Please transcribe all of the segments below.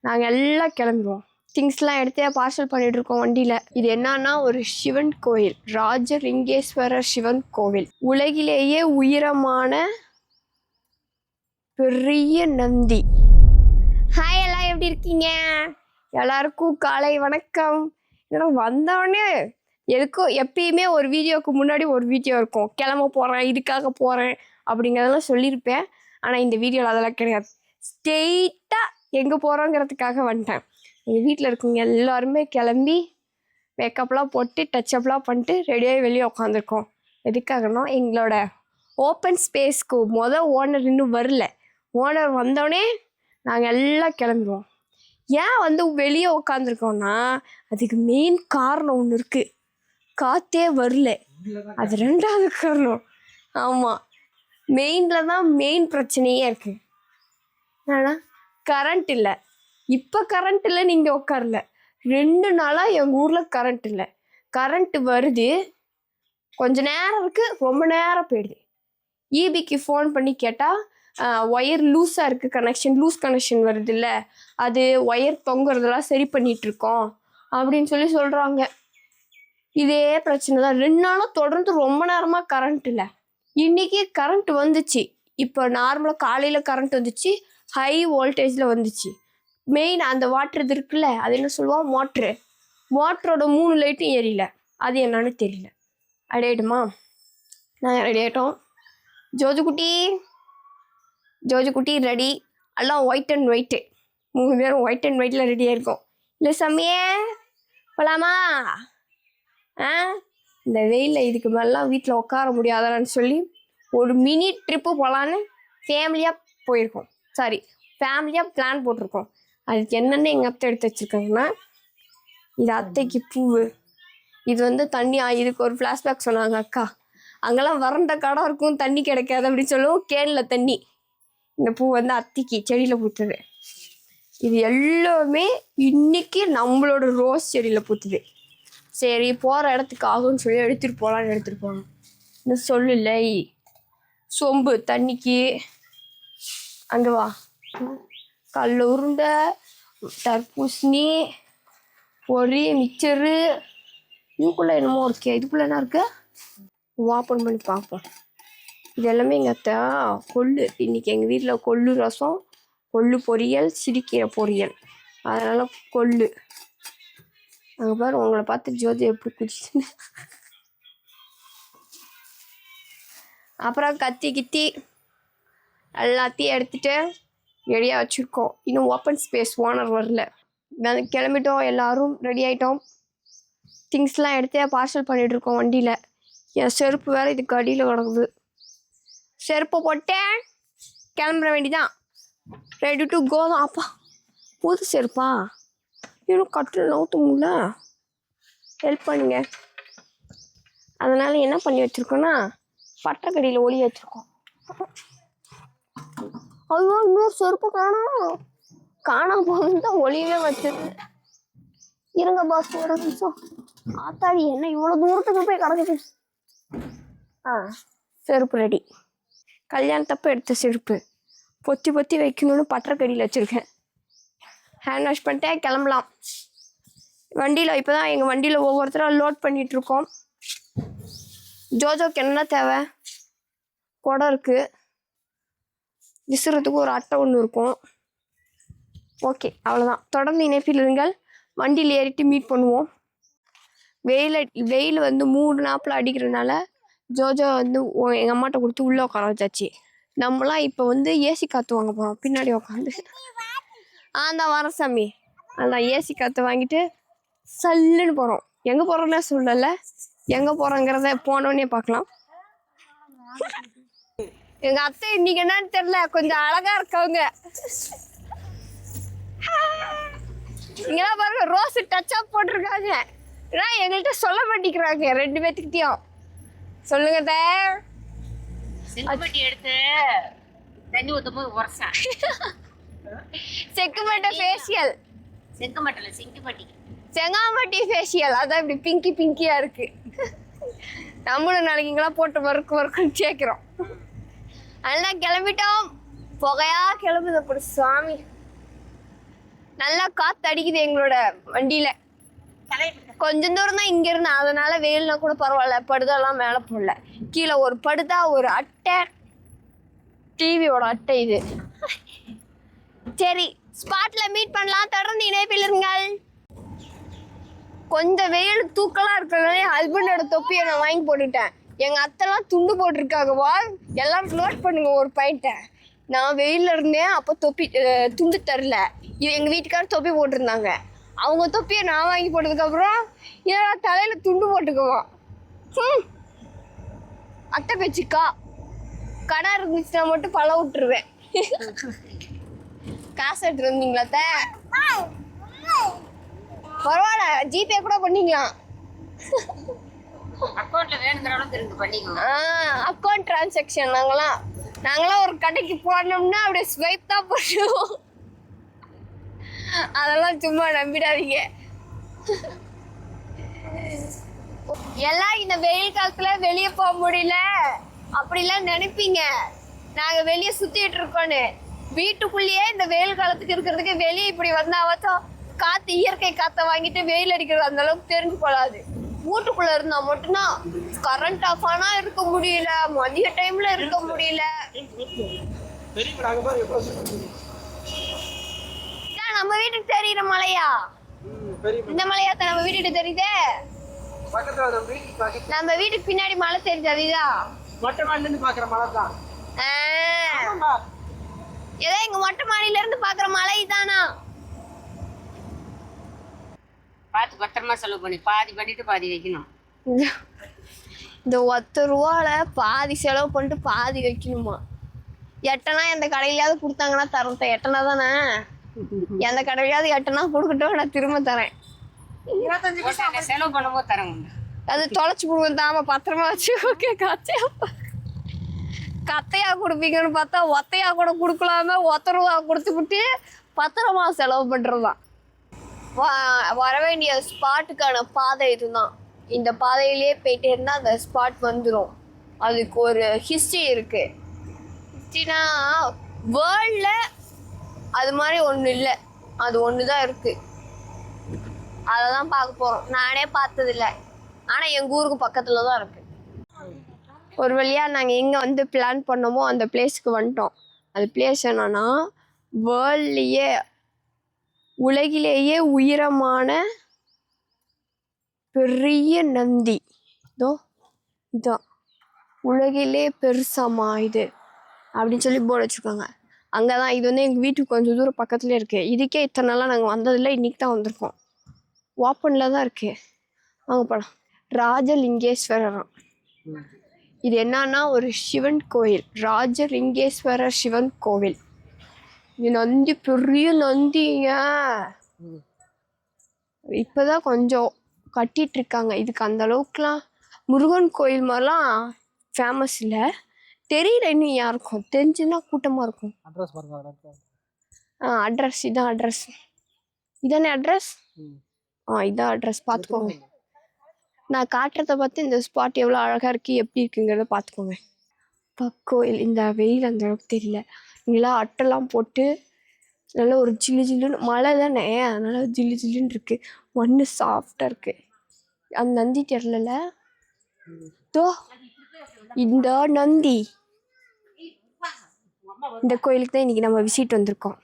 நாங்கள் எல்லாம் கிளம்புவோம். திங்ஸ்லாம் எடுத்து பார்சல் பண்ணிட்டு இருக்கோம் வண்டியில். இது என்னன்னா ஒரு சிவன் கோயில், ராஜலிங்கேஸ்வரர் சிவன் கோவில். உலகிலேயே உயரமான பெரிய நந்தி. ஹாய், எல்லாம் எப்படி இருக்கீங்க? எல்லாருக்கும் காலை வணக்கம். ஏன்னா வந்தோடனே எதுக்கும் எப்பயுமே ஒரு வீடியோவுக்கு முன்னாடி ஒரு வீடியோ இருக்கும். கிளம்ப போகிறேன், இதுக்காக போகிறேன் அப்படிங்கிறதெல்லாம் சொல்லியிருப்பேன். ஆனால் இந்த வீடியோவில் அதெல்லாம் கிடையாது. ஸ்ட்ரெயிட்டாக எங்கே போகிறோங்கிறதுக்காக வந்துட்டேன். எங்கள் வீட்டில் இருக்கவங்க எல்லாருமே கிளம்பி மேக்கப்லாம் போட்டு டச்சப்லாம் பண்ணிட்டு ரெடியாகி வெளியே உட்காந்துருக்கோம். எதுக்காகனா எங்களோட ஓப்பன் ஸ்பேஸ்க்கு ஓனர் இன்னும் வரல. ஓனர் வந்தோடனே நாங்கள் எல்லாம் கிளம்புவோம். ஏன் வெளியே உட்காந்துருக்கோன்னா அதுக்கு மெயின் காரணம் ஒன்று இருக்குது. காற்றே வரல, அது ரெண்டாவது காரணம். ஆமாம், மெயினில் தான் மெயின் பிரச்சனையே இருக்குது. ஆனால் கரண்ட் இல்லை. இப்போ கரண்ட் இல்லை, நீங்கள் உட்காரல. 2 நாளாக எங்கள் ஊரில் கரண்ட் இல்லை. கரண்ட்டு வருது, கொஞ்ச நேரம் இருக்குது, ரொம்ப நேரம் போயிடுது. ஈபிக்கு ஃபோன் பண்ணி கேட்டால் ஒயர் லூஸாக இருக்குது, லூஸ் கனெக்ஷன் வருது இல்லை, அது ஒயர் தொங்குறதெல்லாம் சரி பண்ணிகிட்ருக்கோம் அப்படின்னு சொல்கிறாங்க. இதே பிரச்சனை தான் 2 நாளாக தொடர்ந்து. ரொம்ப நேரமாக கரண்ட் இல்லை. இன்றைக்கி கரண்ட் வந்துச்சு. இப்போ நார்மலாக காலையில் கரண்ட் வந்துச்சு, ஹை வோல்டேஜில் வந்துச்சு. மெயின் அந்த வாட்டர் இது இருக்குல்ல, அது என்ன சொல்லுவோம், மோட்டரோட 3 லைட்டும் எரியல. அது என்னன்னு தெரியல. ரெடி நாங்கள் ரெடி ஆகிட்டோம். ஜோஜு குட்டி ரெடி. எல்லாம் ஒயிட் அண்ட் ஒயிட்டு, 3 பேரும் ஒயிட் அண்ட் ஒயிட்டில் ரெடியாக இருக்கோம். இல்லை சாமியே போகலாமா? இந்த வெயிலில் இதுக்கு மேலாம் வீட்டில் உட்கார முடியாதான்னு சொல்லி ஒரு மினி ட்ரிப்பு போகலான்னு ஃபேமிலியாக போயிருக்கோம். ஃபேமிலியாக பிளான் போட்டிருக்கோம். அதுக்கு என்னென்ன எங்கள் அத்தை எடுத்து வச்சுருக்காங்கன்னா, இது அத்தைக்கு பூவு, இது தண்ணி. இதுக்கு ஒரு ஃப்ளாஷ்பேக் சொன்னாங்க அக்கா. அங்கெல்லாம் வறண்ட காடாக இருக்கும், தண்ணி கிடைக்காது அப்படின்னு சொல்லுவோம். கேனில் தண்ணி. இந்த பூ அத்திக்கு செடியில் பூத்துது. இது எல்லாமே இன்னைக்கு நம்மளோட ரோஸ் செடியில் பூத்துது. சரி, போகிற இடத்துக்கு ஆகும்னு சொல்லி எடுத்துகிட்டு போகலாம். இன்னும் சொல்லலை. சொம்பு தண்ணிக்கு அங்கே வா. கல் உருண்டை, தர்பூசணி, பொரி, மிச்சரு, இதுக்குள்ளே என்னமோ இருக்கே. இதுக்குள்ளே என்ன இருக்கு? ஓப்பன் பண்ணி பார்ப்போம். இது எல்லாமே எங்கள் அத்தை கொள்ளு. இன்றைக்கி எங்கள் வீட்டில் கொள்ளு ரசம், கொள்ளு பொரியல், சிரிக்கீரை பொரியல். அதனால் கொள்ளு. அங்கே பாரு, உங்களை பார்த்து ஜோதி எப்படி குடிச்சுன்னு. அப்புறம் கத்தி எல்லாத்தையும் எடுத்துகிட்டு ரெடியாக வச்சுருக்கோம். இன்னும் ஓப்பன் ஸ்பேஸ் ஓனர் வரல. கிளம்பிட்டோம், எல்லோரும் ரெடி ஆகிட்டோம். திங்ஸ்லாம் எடுத்து பார்சல் பண்ணிகிட்ருக்கோம் வண்டியில். என் செருப்பு வேறு இதுக்கு அடியில் கிடக்குது. செருப்பை போட்டேன், கிளம்புற வேண்டிதான். ரெடி டு கோ தான். அப்பா, புது செருப்பா? இன்னும் கட்டில் நவுத்துமுல்ல, ஹெல்ப் பண்ணுங்க. அதனால் என்ன பண்ணி வச்சுருக்கோன்னா, பட்டக்கடியில் ஒளி வச்சுருக்கோம். ஐயோ, இன்னொரு செருப்பு காணாம போகுது தான் ஒளியவே வச்சது. இருங்க பாஸ், ஒரு நிமிஷம். ஆத்தாடி, என்ன இவ்வளோ தூரத்துக்கு போய் கிடக்குது. செருப்பு ரெடி. கல்யாணத்தப்போ எடுத்த செருப்பு பொத்தி வைக்கணும்னு பட்டக்கடியில் வச்சுருக்கேன். ஹேண்ட் வாஷ் பண்ணிட்டே கிளம்பலாம். வண்டியில் இப்போ தான் எங்கள் வண்டியில் ஒவ்வொருத்தராக லோட் பண்ணிகிட்ருக்கோம். ஜோஜோக்கு என்ன தேவை? குடம் இருக்குது, விசுறதுக்கு ஒரு அட்டை ஒன்று இருக்கும். ஓகே, அவ்வளோதான். தொடர்ந்து இணைப்பில் இருங்கள். வண்டியில் ஏறிட்டு மீட் பண்ணுவோம். வெயில் 3 நாப்பில் அடிக்கிறதுனால ஜோஜோ எங்கள் அம்மாட்ட கொடுத்து உள்ளே உட்கார வச்சாச்சு. நம்மளாம் இப்போ ஏசி காற்று வாங்க போகிறோம். பின்னாடி உட்காந்து தான் வர சாமி. அதான் ஏசி காற்று வாங்கிட்டு சல்லுன்னு போகிறோம். எங்கே போகிறோன்னே சொல்லலை, எங்கே போகிறோங்கிறத போனோடனே பார்க்கலாம். எங்கள் அத்தை இன்னைக்கு என்னன்னு தெரியல, கொஞ்சம் அழகாக இருக்கவங்க. இங்கெல்லாம் பாருங்க, ரோஸு டச்சப் போட்டிருக்காங்க. ஏன்னா எங்கள்கிட்ட சொல்ல மாட்டேங்கிறாங்க 2 பேர்த்துக்கிட்டையும். சொல்லுங்க. செங்கமட்டி எடுத்து தண்ணி ஊற்றும் போது உரசா. செங்கமட்டை ஃபேஷியல். செங்காமட்டி ஃபேஷியல். அதான் இப்படி பிங்கியாக இருக்கு. நம்மளும் நாளைக்கு இங்கெல்லாம் போட்டு வறுக்குன்னு சேர்க்கிறோம். அதெல்லாம் கிளம்பிட்டோம். புகையா கிளம்புது அப்படி. சுவாமி, நல்லா காத்து அடிக்குது எங்களோட வண்டியில. கொஞ்சம் தூரம் தான் இங்க இருந்து, அதனால வெயில்னா கூட பரவாயில்ல. படுதாலாம் மேல போடல, கீழே ஒரு படுதா, ஒரு அட்டை, டிவியோட அட்டை இது. சரி, ஸ்பாட்ல மீட் பண்ணலாம். தொடர்ந்து இணைப்பில் இருங்கள். கொஞ்சம் வெயில் தூக்கலா இருக்கிறதுனால என் ஹஸ்பண்டோட தொப்பியை நான் வாங்கி போட்டுட்டேன். எங்க அத்தைலாம் துண்டு போட்டிருக்காங்க. வா எல்லாரும் நோட் பண்ணுங்க ஒரு பாயிண்ட்டை. நான் வெயில்ல இருந்தேன், அப்போ தொப்பி துண்டு தரல. எங்க வீட்டுக்காரர் தொப்பி போட்டிருந்தாங்க. அவங்க தொப்பியை நான் வாங்கி போட்டதுக்கப்புறம் இதெல்லாம் தலையில துண்டு போட்டுக்குவான். அத்தை பேச்சுக்கா கடை இருந்துச்சுன்னா மட்டும் பழ விட்டுருவேன். காசு எடுத்துட்டு வந்தீங்களா அத்தை? பரவாயில்ல, ஜிபே கூட பண்ணிக்கலாம். அக்கௌண்ட்ல வேணுங்கிற அளவுக்கு இருக்கு பண்ணிக்கோ. Account transaction. நாங்களாம் ஒரு கடைக்கு போனோம்னா அப்படியே ஸ்வைப் தான் பண்ணுவோம். அதெல்லாம் சும்மா நம்பிடாதீங்க. எல்லாம் இந்த வெயில் காலத்துல வெளியே போக முடியல அப்படிலாம் நினைப்பீங்க. நாங்க வெளியே சுத்திட்டு இருக்கோன்னு. வீட்டுக்குள்ளேயே இந்த வெயில் காலத்துக்கு இருக்கிறதுக்கு வெளியே இப்படி வந்தாவச்சும் காத்து, இயற்கை காத்த வாங்கிட்டு வெயில் அடிக்கிறது அந்த அளவுக்கு தெரிஞ்சு கொள்ளாது. வீட்டுக்குள்ள இருந்தா மட்டும்தான் கரண்ட் ஆஃப் ஆனா இருக்க முடியல, மதிய டைம்ல இருக்க முடியல. நம்ம வீட்டுக்கு தெரியுற மலையா? இந்த மலையா தான் நம்ம வீட்டுக்கு தெரியுதே. நம்ம வீட்டுக்கு பின்னாடி மலை தெரியுது, அதுதான் மொட்டை மாடில இருந்து பாக்குற மலை தான். ஏதோ எங்க மொட்டை மாடியில இருந்து பாக்குற மலை தானா? பார்த்து பத்திரமா செலவு பண்ணி பாதி பண்ணிட்டு பாதி வைக்கணும். இந்த 10 ரூபால பாதி செலவு பண்ணிட்டு பாதி வைக்கணுமா? எட்டனா எந்த கடையிலாவது கொடுத்தாங்கன்னா தரேன். எட்டனா தானே, எந்த கடையிலாவது எட்டனா கொடுக்கட்டும், நான் திரும்ப தரேன். 25 செலவு பண்ணும்போது தரேன். அது தொலைச்சு கொடுங்க தாம, பத்திரமா வச்சு. ஓகே, கத்தையா கொடுப்பீங்கன்னு பார்த்தா ஒத்தையா கூட கொடுக்கலாம 10 ரூபா கொடுத்துக்கிட்டு பத்திரமா செலவு பண்றதுதான். வர வேண்டிய ஸ்பாட்டுக்கான பாதை இதுதான். இந்த பாதையிலேயே போயிட்டே இருந்தா அந்த ஸ்பாட் வந்துடும். அதுக்கு ஒரு ஹிஸ்ட்ரி இருக்கு. ஹிஸ்ட்ரினா வேர்ல்ட்ல அது மாதிரி ஒன்று இல்லை, அது ஒன்று தான் இருக்கு. அதை தான் பார்க்க போகிறோம். நானே பார்த்ததில்ல, ஆனால் எங்கள் ஊருக்கு பக்கத்தில் தான் இருக்கு. ஒரு வழியாக நாங்கள் எங்கே வந்து பிளான் பண்ணோமோ அந்த பிளேஸ்க்கு வந்துட்டோம். அந்த பிளேஸ் என்னன்னா வேர்ல்ட்லேயே, உலகிலேயே உயரமான பெரிய நந்தி. இதான் உலகிலே பெருசாமா இது அப்படின்னு சொல்லி போர்டு வச்சுருக்காங்க. அங்கே தான். இது வந்து எங்கள் வீட்டுக்கு கொஞ்சம் தூரம் பக்கத்துலேயே இருக்குது. இதுக்கே இத்தனை நாளாக நாங்கள் வந்ததில்லை, இன்றைக்கி தான் வந்திருக்கோம். ஓப்பனில் தான் இருக்குது. வாங்க போகலாம். ராஜலிங்கேஸ்வரர். இது என்னன்னா ஒரு சிவன் கோயில், ராஜலிங்கேஸ்வரர் சிவன் கோவில். இது நந்தி, பெரிய நந்திங்க. இப்போதான் கொஞ்சம் கட்டிட்டு இருக்காங்க. இதுக்கு அந்த அளவுக்குலாம் முருகன் கோயில் மாதிரிலாம் ஃபேமஸ் இல்லை. தெரியல இன்னும் யாருக்கும். தெரிஞ்சுன்னா கூட்டமாக இருக்கும். அட்ரஸ் பாருங்க. அட்ரஸ் இதான். அட்ரஸ் இதானே அட்ரஸ்? இதான் அட்ரஸ். பார்த்துக்கோங்க. நான் காட்டுறத பார்த்து இந்த ஸ்பாட் எவ்வளோ அழகாக இருக்குது, எப்படி இருக்குங்கிறத பார்த்துக்கோங்க. கோயில் இந்த வெயில் அந்த அளவுக்கு தெரியல. இங்கெல்லாம் அட்டைலாம் போட்டு நல்லா ஒரு ஜில்லு ஜில்லுன்னு, மழை தானே அதனால ஜில்லு ஜில்லுன்னு இருக்கு. மண்ணு சாஃப்டாக இருக்கு. அந்த நந்தி தெரியல. இந்த நந்தி, இந்த கோயிலுக்கு தான் இன்னைக்கு நம்ம விசிட் வந்திருக்கோம்.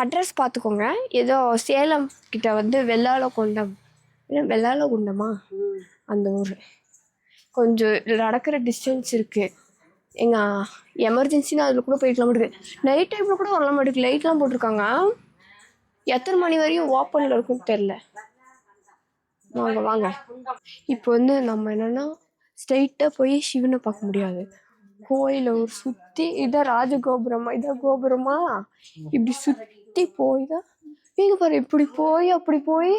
அட்ரஸ் பார்த்துக்கோங்க. ஏதோ சேலம் கிட்ட வந்து வெள்ளாளகுண்டமா அந்த ஊர். கொஞ்சம் நடக்கிற டிஸ்டன்ஸ் இருக்குது. எங்கள் எமர்ஜென்சின்னு அதில் கூட போய்க்கலாம் மாட்டேங்குது. நைட் டைமில் கூட வரலாம் மாட்டேங்குது. லைட்லாம் போட்டிருக்காங்க. எத்தனை மணி வரையும் ஓப்பனில் இருக்குன்னு தெரில. வாங்க வாங்க. இப்போ வந்து நம்ம என்னென்னா ஸ்ட்ரைட்டாக போய் சிவனை பார்க்க முடியாது. கோயிலை ஒரு சுற்றி, இதான் ராஜகோபுரமா, இதான் கோபுரமா, இப்படி சுற்றி போய் தான் இங்கே பாரு, இப்படி போய் அப்படி போய்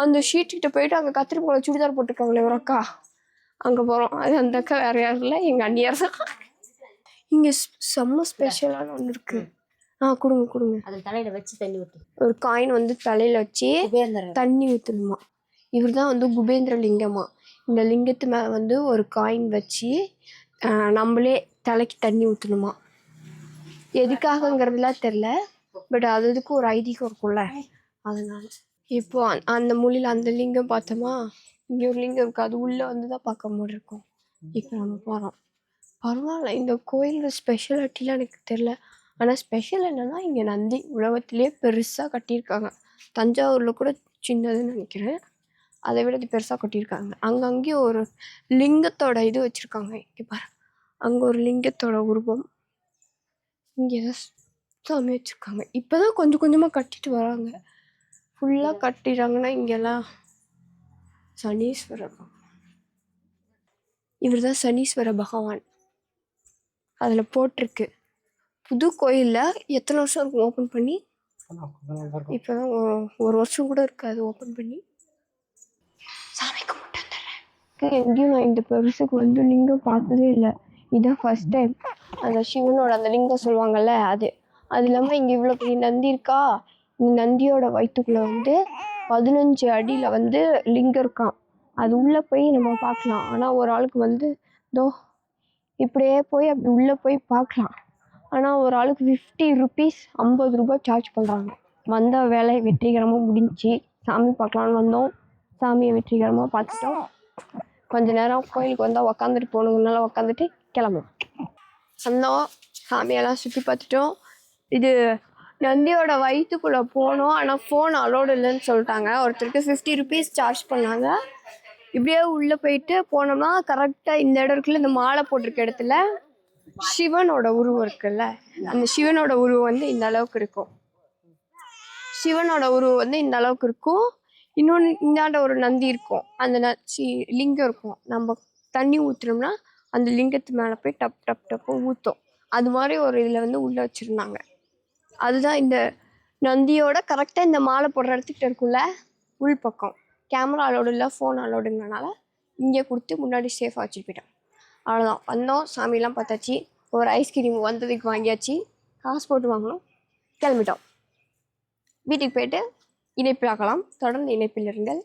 அந்த ஷீட்டுக்கிட்ட போயிட்டு அங்கே கத்திரி போல சுடிதார் போட்டிருக்காங்களே ஒரு அக்கா, அங்கே போகிறோம். அது அந்த அக்கா வேறு யாரும் இல்லை, எங்கள் அண்ணியார் தான். இங்கே செம்ம ஸ்பெஷலான ஒன்று இருக்குது. கொடுங்க கொடுங்க. அது தலையில் வச்சு தண்ணி ஊற்று. ஒரு காயின் வந்து தலையில் வச்சு தண்ணி ஊற்றணுமா. இவர் தான் வந்து குபேந்திர லிங்கமா. இந்த லிங்கத்து மேலே வந்து ஒரு காயின் வச்சு நம்மளே தலைக்கு தண்ணி ஊற்றணுமா. எதுக்காகங்கிறதுலாம் தெரில. பட் அதுக்கு ஒரு ஐதீகம் இருக்கும்ல, அதனால. இப்போ அந்த மூலையில் அந்த லிங்கம் பார்த்தோமா, இங்கே ஒரு லிங்கம் இருக்குது, அது உள்ளே வந்து தான் பார்க்க மாதிரி இருக்கும். இப்போ நம்ம போகிறோம். பரவாயில்ல, இந்த கோயிலோட ஸ்பெஷாலிட்டிலாம் எனக்கு தெரில. ஆனால் ஸ்பெஷல் என்னென்னா, இங்கே நந்தி உலகத்திலே பெருசாக கட்டியிருக்காங்க. தஞ்சாவூரில் கூட சின்னதுன்னு நினைக்கிறேன், அதை விட இது பெருசாக கட்டியிருக்காங்க. அங்கங்கேயும் ஒரு லிங்கத்தோட இது வச்சுருக்காங்க. இங்கே பாரு, அங்கே ஒரு லிங்கத்தோட உருவம், இங்கே ஏதோ சாமி வச்சுருக்காங்க. இப்போ தான் கொஞ்சம் கொஞ்சமாக கட்டிட்டு வராங்க. ஃபுல்லாக கட்டிடுறாங்கன்னா இங்கெல்லாம் சனீஸ்வரர், இவர் தான் சனீஸ்வர பகவான் அதில் போட்டிருக்கு. புது கோயிலில் எத்தனை வருஷம் இருக்கும் ஓப்பன் பண்ணி? இப்போ தான் ஒரு வருஷம் கூட இருக்காது ஓப்பன் பண்ணி. சாமி கும்பிட்டு வந்துடுறேன். எங்கேயும் நான் இந்த பெருசுக்கு வந்து லிங்கம் பார்த்ததே இல்லை, இதுதான் ஃபர்ஸ்ட் டைம். அந்த சிவனோட அந்த லிங்கம் சொல்லுவாங்கல்ல, அது இல்லாமல் இங்கே இவ்வளோ பெரிய நந்தி இருக்கா. இந்த நந்தியோட வயிற்றுக்குள்ளே வந்து 15 அடியில் வந்து லிங்கம் இருக்கான். அது உள்ளே போய் நம்ம பார்க்கலாம். ஆனால் ஒரு ஆளுக்கு வந்து தோ இப்படியே போய் அப்படி உள்ளே போய் பார்க்கலாம். ஆனால் ஒரு ஆளுக்கு 50 ருபீஸ், 50 ரூபாய் சார்ஜ் பண்ணுறாங்க. வந்த வேலை வெற்றிகரமாக முடிஞ்சு சாமி பார்க்கலான்னு வந்தோம். சாமியை வெற்றிகரமாக பார்த்துட்டோம். கொஞ்ச நேரம் கோயிலுக்கு வந்தால் உக்காந்துட்டு போகணுங்கனால உக்காந்துட்டு கிளம்பும் வந்தோம். சாமியெல்லாம் சுற்றி பார்த்துட்டோம். இது நந்தியோட வயிற்றுக்குள்ளே போனோம். ஆனால் ஃபோன் அலோடு இல்லைன்னு சொல்லிட்டாங்க. ஒருத்தருக்கு 50 ருபீஸ் சார்ஜ் பண்ணாங்க. இப்படியே உள்ளே போயிட்டு போனோம்னா கரெக்டாக இந்த இடம் இருக்குல்ல, இந்த மாலை போட்டிருக்க இடத்துல சிவனோட உருவம் இருக்குல்ல, அந்த சிவனோட உருவம் வந்து இந்த அளவுக்கு இருக்கும். சிவனோட உருவம் வந்து இந்த அளவுக்கு இருக்கும். இன்னொன்று இந்தாண்ட ஒரு நந்தி இருக்கும், அந்த லிங்கம் இருக்கும். நம்ம தண்ணி ஊற்றுனோம்னா அந்த லிங்கத்து மேலே போய் டப் டப் டப்பு ஊற்றும். அது மாதிரி ஒரு இதில் வந்து உள்ளே வச்சுருந்தாங்க. அதுதான் இந்த நந்தியோட கரெக்டாக இந்த மாலை போடுற இடத்துக்கிட்ட இருக்குல்ல உள் பக்கம். கேமரா அலோடு இல்லை, ஃபோன் அலோடுங்கனால இங்கே கொடுத்து முன்னாடி சேஃபாக வச்சுட்டு போயிட்டோம். அவ்வளோதான், வந்தோம், சாமியெல்லாம் பார்த்தாச்சு. ஒரு ஐஸ்கிரீம் வந்ததுக்கு வாங்கியாச்சு, காசு போட்டு வாங்கினோம், கிளம்பிட்டோம். வீட்டுக்கு போயிட்டு இணைப்பில் ஆக்கலாம். தொடர்ந்து இணைப்பில் இருங்கள்.